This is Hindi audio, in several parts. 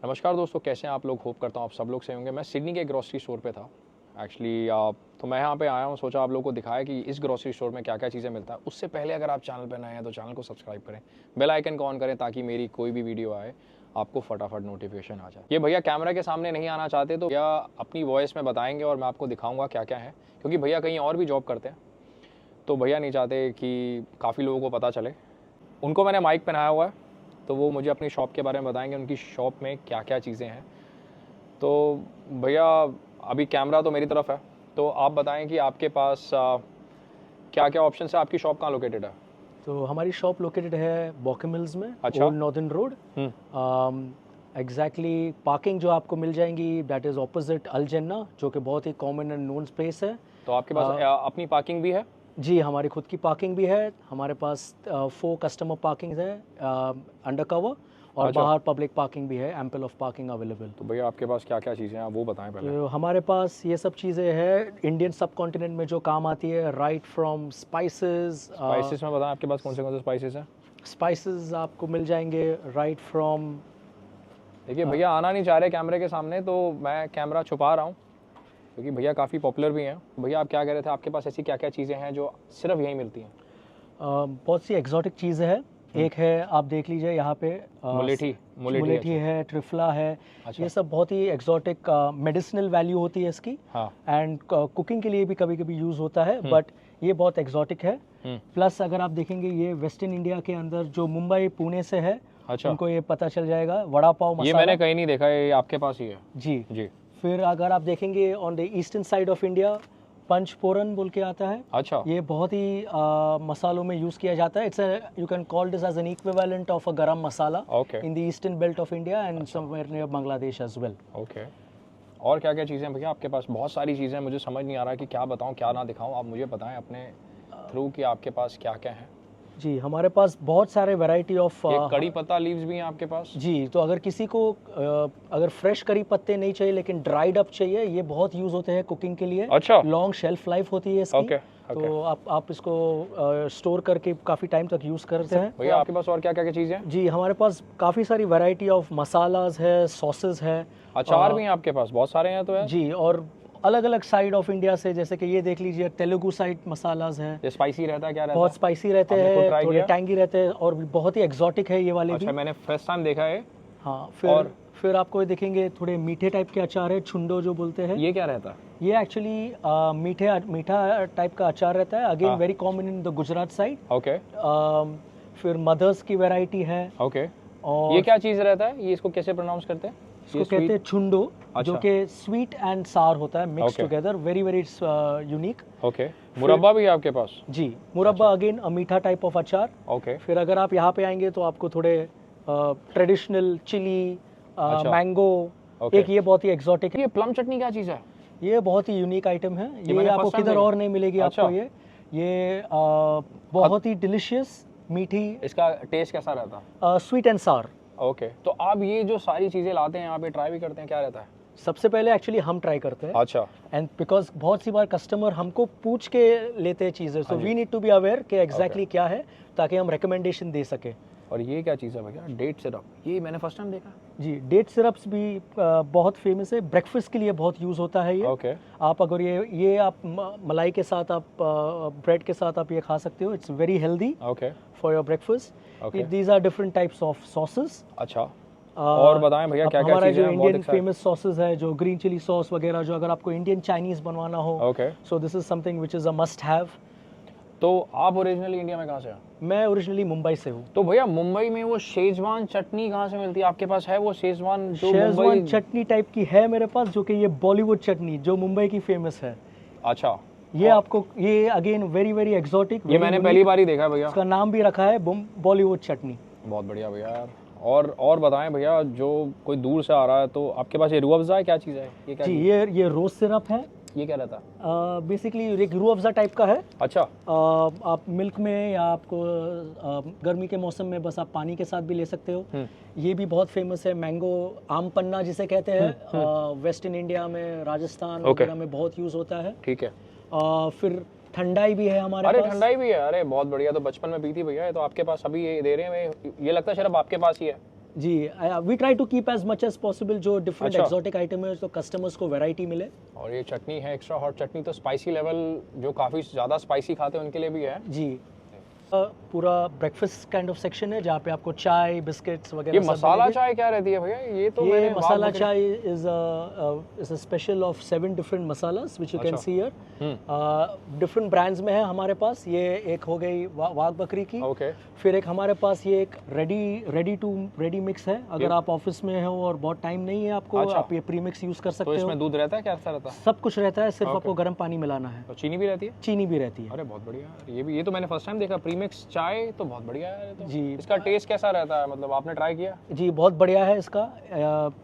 नमस्कार दोस्तों, कैसे हैं आप लोग। होप करता हूँ आप सब लोग सही होंगे। मैं सिडनी के ग्रोसरी स्टोर पे था एक्चुअली। तो मैं यहाँ पे आया हूँ, सोचा आप लोगों को दिखाया कि इस ग्रोसरी स्टोर में क्या क्या चीज़ें मिलता है। उससे पहले अगर आप चैनल पर नए हैं तो चैनल को सब्सक्राइब करें, बेल आइकन को ऑन करें ताकि मेरी कोई भी वीडियो आए आपको फटाफट नोटिफिकेशन आ जाए। ये भैया कैमरा के सामने नहीं आना चाहते तो भैया अपनी वॉइस में बताएंगे और मैं आपको दिखाऊंगा क्या क्या है, क्योंकि भैया कहीं और भी जॉब करते हैं तो भैया नहीं चाहते कि काफ़ी लोगों को पता चले। उनको मैंने माइक पहनाया हुआ है तो वो मुझे अपनी शॉप के बारे में बताएंगे, उनकी शॉप में क्या क्या चीज़ें हैं। तो भैया अभी कैमरा तो मेरी तरफ है, तो आप बताएं कि आपके पास क्या क्या ऑप्शन है। आपकी शॉप कहाँ लोकेटेड है? तो हमारी शॉप लोकेटेड है बॉके मिल्स में, अच्छा। Old northern road. Exactly parking जो आपको मिल जाएंगी दैट इज़ ऑपोजिट अल जन्ना, जो कि बहुत ही कॉमन एंड नोन स्पेस है। तो आपके पास अपनी पार्किंग भी है? जी, हमारी खुद की पार्किंग भी है। हमारे पास 4 कस्टमर पार्किंग है अंडर कवर, और अच्छा। बाहर पब्लिक पार्किंग भी है, एम्पल ऑफ पार्किंग अवेलेबल। तो भैया आपके पास क्या क्या चीज़ें हैं आप वो बताएं पहले। तो हमारे पास ये सब चीज़ें हैं इंडियन सब कॉन्टिनेंट में जो काम आती है, राइट फ्रॉम स्पाइसेस। स्पाइसेस में बताएं आपके पास कौन से स्पाइसेस हैं? स्पाइसेस आपको मिल जाएंगे राइट फ्रॉम। देखिए भैया आना नहीं चाह रहे कैमरे के सामने, तो मैं कैमरा छुपा रहा हूँ क्योंकि भैया काफ़ी पॉपुलर भी हैं। भैया आप क्या कह रहे थे, आपके पास ऐसी क्या क्या चीज़ें हैं जो सिर्फ यहीं मिलती हैं? बहुत सी एक्जॉटिक चीज़ें हैं। एक है, आप देख लीजिए यहाँ पे मुलेठी है, ट्रिफला है। अच्छा। ये सब बहुत ही एक्जॉटिक मेडिसिनल वैल्यू होती है इसकी। हाँ। एंड कुकिंग के लिए भी कभी कभी यूज़ होता है, बट ये बहुत एक्जॉटिक है। प्लस अगर आप देखेंगे ये वेस्टर्न इंडिया के अंदर जो मुंबई पुणे से है, अच्छा। उनको ये पता चल जाएगा। वड़ा पाव मसाला ये मैंने कहीं नहीं देखा, ये आपके पास ही है? जी जी। फिर अगर आप देखेंगे on the eastern side of India, panchphoron बोल के आता है। अच्छा। ये बहुत ही मसालों में यूज़ किया जाता है। It's you can call this as an equivalent of a garam masala okay. In the eastern belt of India and somewhere near Bangladesh as well. Okay. और क्या क्या चीज़ें भैया आपके पास? बहुत सारी चीज़ें, मुझे समझ नहीं आ रहा कि क्या बताऊं क्या ना दिखाऊं। आप मुझे बताएं अपने थ्रू कि आपके पास क्या क्या है। जी, हमारे पास बहुत सारे वैरायटी ऑफ कड़ी पत्ता लीव्स भी हैं आपके पास? जी, तो अगर किसी को अगर फ्रेश करी पत्ते नहीं चाहिए लेकिन ड्राइड अप चाहिए, ये बहुत यूज़ होते हैं कुकिंग के लिए। अच्छा। लॉन्ग शेल्फ लाइफ होती है इसकी। ओके। तो आप इसको स्टोर करके काफ़ी टाइम तक यूज़ करते हैं। भैया आपके पास और क्या क्या चीज़ें हैं? जी, हमारे पास काफ़ी सारी वैरायटी ऑफ मसालाज है, सॉसेस है। अचार भी हैं आपके पास? बहुत सारे हैं तो यार। जी, और अलग अलग साइड ऑफ इंडिया से, जैसे कि ये देख लीजिए तेलुगु साइड मसालाज हैं। ये स्पाइसी रहता है? क्या रहता है? बहुत स्पाइसी रहते आपने खुद हैं, try थोड़े किया? टैंगी रहते हैं, और भी बहुत ही एक्सोटिक है ये वाले अच्छा, भी। मैंने फर्स्ट टाइम देखा है। हाँ, और फिर आपको ये देखेंगे थोड़े मीठे टाइप के अचार है, छुंडो जो बोलते हैं। ये क्या रहता है? ये एक्चुअली मीठा टाइप का अचार रहता है, again very common in the Gujarat side. Okay. फिर मदर्स की वैरायटी है। ओके। और ये क्या चीज़ रहता है? ये इसको कैसे प्रोनाउंस करते हैं? इसको कहते हैं छुंडो, अच्छा। जो कि स्वीट एंड सार होता है, mix Okay. Together, very very unique. Okay. मुरब्बा भी है आपके पास? जी, मुरब्बा अगेन अ मीठा टाइप ऑफ अचार। ओके। फिर अगर आप यहाँ पे आएंगे तो आपको थोड़े ट्रेडिशनल चिली, अच्छा। मैंगो। Okay. एक ये बहुत ही एक्सोटिक है। ये प्लम चटनी क्या चीज़ है? ये बहुत ही यूनिक आइटम है। ये मैंने आपको first time किधर देखा। और नहीं मिलेगी। अच्छा। आपको ये बहुत ही डिलिशियस मीठी, इसका टेस्ट कैसा रहता है? स्वीट एंड सार। ओके। तो आप ये जो सारी चीज़ें लाते हैं यहाँ पे, ट्राई भी करते हैं? क्या रहता है? सबसे पहले एक्चुअली हम ट्राई करते हैं। अच्छा। एंड बिकॉज बहुत सी बार कस्टमर हमको पूछ के लेते हैं चीज़ें, so we need to be aware कि एग्जैक्टली क्या है, ताकि हम रिकमेंडेशन दे सके। और ये क्या चीज़ है भैया? Date syrup? ये मैंने फर्स्ट टाइम देखा। जी, डेट सिरप्स भी बहुत फेमस है, ब्रेकफास्ट के लिए बहुत यूज़ होता है ये। ओके। आप अगर ये आप मलाई के साथ, आप ब्रेड के साथ आप ये खा सकते हो। It's very healthy okay. For your breakfast. Okay. These are different types of sauces. अच्छा। और बताएं भैया क्या क्या हमारा चीज़ें जो हैं? बहुत इंडियन excited। फेमस सॉसेस है, जो ग्रीन चिली सॉस वगैरह, जो अगर आपको इंडियन चाइनीज बनवाना हो, okay. So this is something which is a must have. तो आप ओरिजिनली इंडिया में कहाँ से हैं? मैं ओरिजिनली मुंबई से हूँ। तो भैया मुंबई में वो शेजवान चटनी कहाँ से मिलती है? आपके पास है वो शेजवान जो शेजवान मुंबई? चटनी टाइप की है मेरे पास, जो कि ये बॉलीवुड चटनी जो मुंबई की फेमस है। अच्छा। ये आपको, ये अगेन वेरी वेरी एक्सोटिक। ये मैंने पहली बार ही देखा है भैया। इसका नाम भी रखा है बॉलीवुड चटनी। बहुत बढ़िया भैया यार। और बताएं भैया, जो कोई दूर से आ रहा है तो आपके पास ये रूह अफ़ज़ा है? क्या चीज़ है ये? क्या जी, चीज़? ये रोज सिरप है। ये क्या रहता है? बेसिकली एक रूह अफ़ज़ा टाइप का है। अच्छा। आप मिल्क में, या आपको गर्मी के मौसम में बस आप पानी के साथ भी ले सकते हो। ये भी बहुत फेमस है। मैंगो आम पन्ना जिसे कहते हैं, वेस्टर्न इंडिया में, राजस्थान वगैरह में बहुत यूज़ होता है। ठीक है। फिर ठंडाई भी है हमारे अरे पास। ठंडाई भी है? अरे बहुत बढ़िया। तो बचपन में पी थी भैया। तो आपके पास अभी ये दे रहे हैं? ये लगता है सिर्फ आपके पास ही है। जी we try to keep as much as possible जो डिफरेंट अच्छा। एक्सोटिक आइटम है तो कस्टमर्स को वैरायटी मिले। और ये चटनी है एक्स्ट्रा हॉट चटनी, तो स्पाइसी लेवल जो काफ़ी ज़्यादा स्पाइसी खाते हैं उनके लिए भी है। जी पूरा ब्रेकफास्ट काइंड ऑफ सेक्शन है जहाँ पे आपको चाय बिस्किट्स वगैरह ये सब मसाला मिलेंगे। चाय क्या रहती है भैया? ये तो ये मैंने मसाला Wagh Bakri- chai is a special of 7 different masalas which you can अच्छा। See here. डिफरेंट ब्रांड्स में है हमारे पास। ये एक हो गई वाघ बकरी की। ओके। फिर एक हमारे पास ये एक रेडी मिक्स है। अगर आप ऑफिस में हो और बहुत टाइम नहीं है आपको, अच्छा। आप ये प्री मिक्स यूज कर तो सकते हो। इसमें दूध रहता है, क्या रहता है? सब कुछ रहता है, सिर्फ Okay. आपको गर्म पानी मिलाना है। तो चीनी भी रहती है? चीनी भी रहती है। अरे बहुत बढ़िया यार, ये तो मैंने फर्स्ट टाइम देखा प्रीमिक्स चाय, तो बहुत बढ़िया है ये तो। जी। इसका टेस्ट कैसा रहता है, मतलब आपने ट्राई किया? जी बहुत बढ़िया है इसका।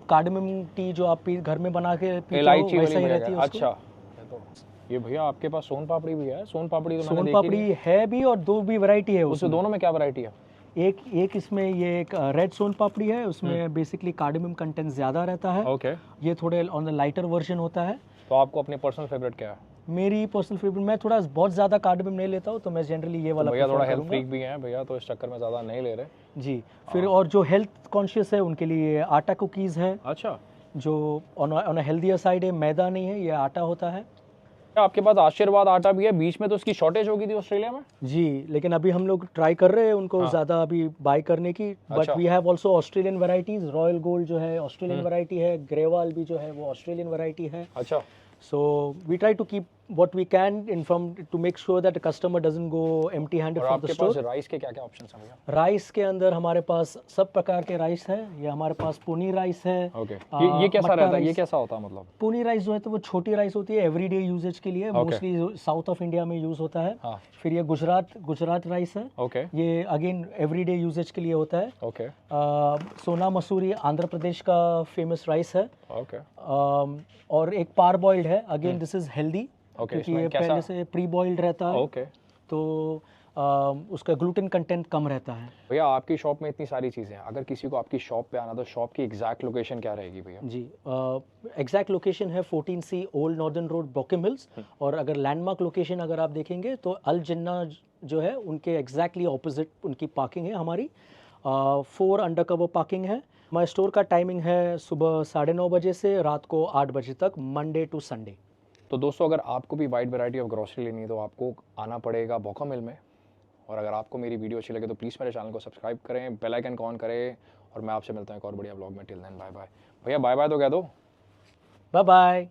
कार्डमम टी जो आप घर में बना के पीते हो इलायची वैसा वाली ही बढ़िया रहती है है। उसको। अच्छा, ये भैया आपके पास सोन पापड़ी भी है? सोन पापड़ी तो मैंने सोन देखी पापड़ी नहीं। है भी और 2 भी वैरायटी है उसमें उसमें। दोनों में क्या वैरायटी है? एक इसमें ये एक रेड सोन पापड़ी है, उसमें बेसिकली कार्डमम कंटेंट ज़्यादा रहता है। ओके। ये थोड़े ऑन द लाइटर वर्जन होता है। तो आपको अपनी पर्सनल फेवरेट क्या है? मेरी पर्सनल फेवरेट, मैं थोड़ा बहुत ज़्यादा कार्डमम नहीं लेता हूँ तो मैं जनरली ये वाला भैया prefer थोड़ा हेल्थ करूँगा। फ्रीक भी हैं भैया, तो इस चक्कर में ज़्यादा नहीं ले रहे। जी फिर और जो हेल्थ कॉन्शियस है उनके लिए आटा कुकीज़ है, अच्छा, जो ऑन हेल्दियर साइड है। मैदा नहीं है, ये आटा होता है। आपके पास आशीर्वाद आटा भी है? बीच में तो उसकी शॉर्टेज हो गई थी ऑस्ट्रेलिया में। जी लेकिन अभी हम लोग ट्राई कर रहे हैं उनको ज़्यादा अभी बाय करने की। बट अच्छा। We have also Australian varieties. Royal gold जो है ऑस्ट्रेलियन वैरायटी है, ग्रेवाल भी जो है वो ऑस्ट्रेलियन वैरायटी है। अच्छा। So we try to keep what we can to make sure that the customer doesn't go empty handed और from the आपके store. पास राइस के क्या क्या ऑप्शन हैं भैया? राइस के अंदर हमारे पास सब प्रकार के राइस है। ये हमारे पास पुनी राइस है। ओके। ये कैसा मट्टा रहता है? ये राइस। कैसा होता है मतलब? पुनी राइस जो है तो वो छोटी राइस होती है, एवरीडे यूजेज के लिए। Okay. Mostly south of India में यूज होता है। हाँ। फिर ये गुजरात राइस है। ओके। ये अगेन एवरीडे यूजेज के लिए होता है। ओके। सोना मसूरी आंध्र प्रदेश का फेमस राइस है। ओके। और एक पार बॉइल्ड है। Again this is healthy Okay, क्योंकि इसमें ये कैसा- पहले से प्री बॉइल्ड रहता है। ओके। तो उसका ग्लूटेन कंटेंट कम रहता है। भैया आपकी शॉप में इतनी सारी चीज़ें हैं, अगर किसी को आपकी शॉप पे आना तो शॉप की एग्जैक्ट लोकेशन क्या रहेगी भैया? जी एग्जैक्ट लोकेशन है 14C old northern road Brockham Hills. और अगर लैंडमार्क लोकेशन अगर आप देखेंगे तो अल जिन्ना जो है उनके एग्जैक्टली ऑपोजिट उनकी पार्किंग है हमारी। 4 अंडर कवर पार्किंग है। हमारे स्टोर का टाइमिंग है सुबह 9:30 बजे से रात को 8 बजे तक, मंडे टू संडे। तो दोस्तों अगर आपको भी वाइड वैरायटी ऑफ ग्रोसरी लेनी है तो आपको आना पड़ेगा बोका मिल में। और अगर आपको मेरी वीडियो अच्छी लगे तो प्लीज़ मेरे चैनल को सब्सक्राइब करें, बेल आइकन को ऑन करें। और मैं आपसे मिलता हूँ एक और बढ़िया व्लॉग में। Till then bye bye. भैया बाय बाय तो कह दो। Bye bye.